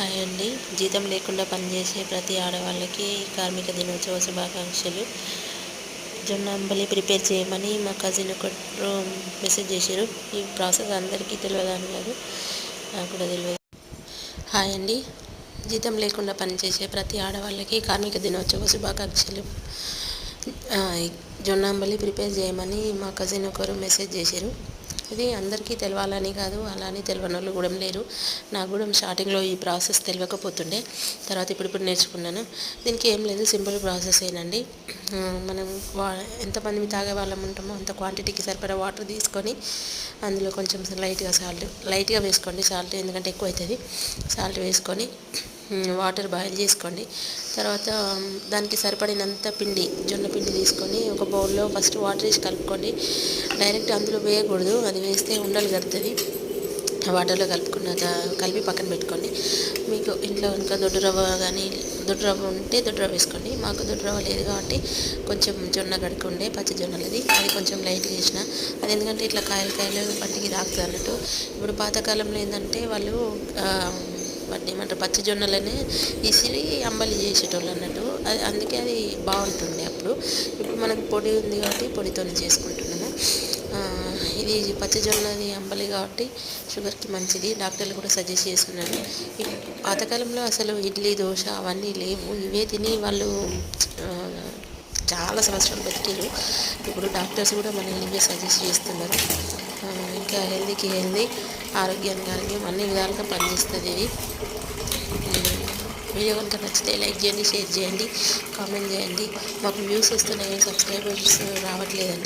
Hi అండి. జీతం లేకుండా పనిచేసే ప్రతి ఆడవాళ్ళకి కార్మిక దినోత్సవ శుభాకాంక్షలు. జొన్న అంబలి ప్రిపేర్ చేయమని మా కజిన్ ఒకరు మెసేజ్ చేశారు. ఈ ప్రాసెస్ అందరికీ తెలియదని కాదు, నాకు కూడా తెలియదు. హాయ్ అండి. జీతం లేకుండా పనిచేసే ప్రతి ఆడవాళ్ళకి కార్మిక దినోత్సవ శుభాకాంక్షలు. జొన్న అంబలి ప్రిపేర్ చేయమని మా కజిన్ ఒకరు మెసేజ్ చేశారు. ఇది అందరికీ తెలవాలని కాదు, అలానే తెలియని వాళ్ళు కూడా లేరు. నాకు కూడా స్టార్టింగ్లో ఈ ప్రాసెస్ తెలియకపోతుండే, తర్వాత ఇప్పుడు నేర్చుకున్నాను. దీనికి ఏం లేదు, సింపుల్ ప్రాసెస్ ఏనండి. మనం ఎంతమంది తాగే వాళ్ళం ఉంటామో అంత క్వాంటిటీకి సరిపడా వాటర్ తీసుకొని అందులో కొంచెం లైట్గా వేసుకోండి సాల్ట్, ఎందుకంటే ఎక్కువ అవుతుంది. సాల్ట్ వేసుకొని వాటర్ బాయిల్ చేసుకోండి. తర్వాత దానికి సరిపడినంత జొన్న పిండి తీసుకొని ఒక బౌల్లో ఫస్ట్ వాటర్ వేసి కలుపుకోండి. డైరెక్ట్ అందులో వేయకూడదు, అది వేస్తే ఉండలు కడుతుంది. వాటర్లో కలిపి పక్కన పెట్టుకోండి. మీకు ఇంట్లో ఇంకా దొడ్డు రవ్వ ఉంటే దొడ్డు రవ్వ వేసుకోండి. మాకు దొడ్డు రవ్వ లేదు కాబట్టి కొంచెం జొన్న గడుకుండే పచ్చి జొన్నలది, అది కొంచెం లైట్గా వేసిన. అది ఎందుకంటే ఇట్లా కాయలు పట్టికి తాకుతుంది అన్నట్టు. ఇప్పుడు పాతకాలంలో ఏంటంటే వాళ్ళు వాటిని ఏమంటారు, పచ్చి జొన్నలనే ఇసిరి అంబలి చేసేటోళ్ళు అన్నట్టు. అందుకే అది బాగుంటుంది అప్పుడు. ఇప్పుడు మనకు పొడి ఉంది కాబట్టి పొడితో చేసుకుంటున్నాము. ఇది పచ్చి జొన్నది అంబలి కాబట్టి షుగర్కి మంచిది, డాక్టర్లు కూడా సజెస్ట్ చేస్తున్నారు. పాతకాలంలో అసలు ఇడ్లీ దోశ అవన్నీ లేవు, ఇవే తిని వాళ్ళు చాలా సంవత్సరాలు బతికారు. ఇప్పుడు డాక్టర్స్ కూడా మనల్ని ఇవే సజెస్ట్ చేస్తున్నారు. ఇంకా హెల్దీకి హెల్దీ, ఆరోగ్యానికి ఆరోగ్యం, అన్ని విధాలుగా పనిచేస్తుంది ఇది. వీడియో కనుక నచ్చితే లైక్ చేయండి, షేర్ చేయండి, కామెంట్ చేయండి. మాకు వ్యూస్ వస్తున్నాయి, సబ్స్క్రైబర్స్ రావట్లేదండి.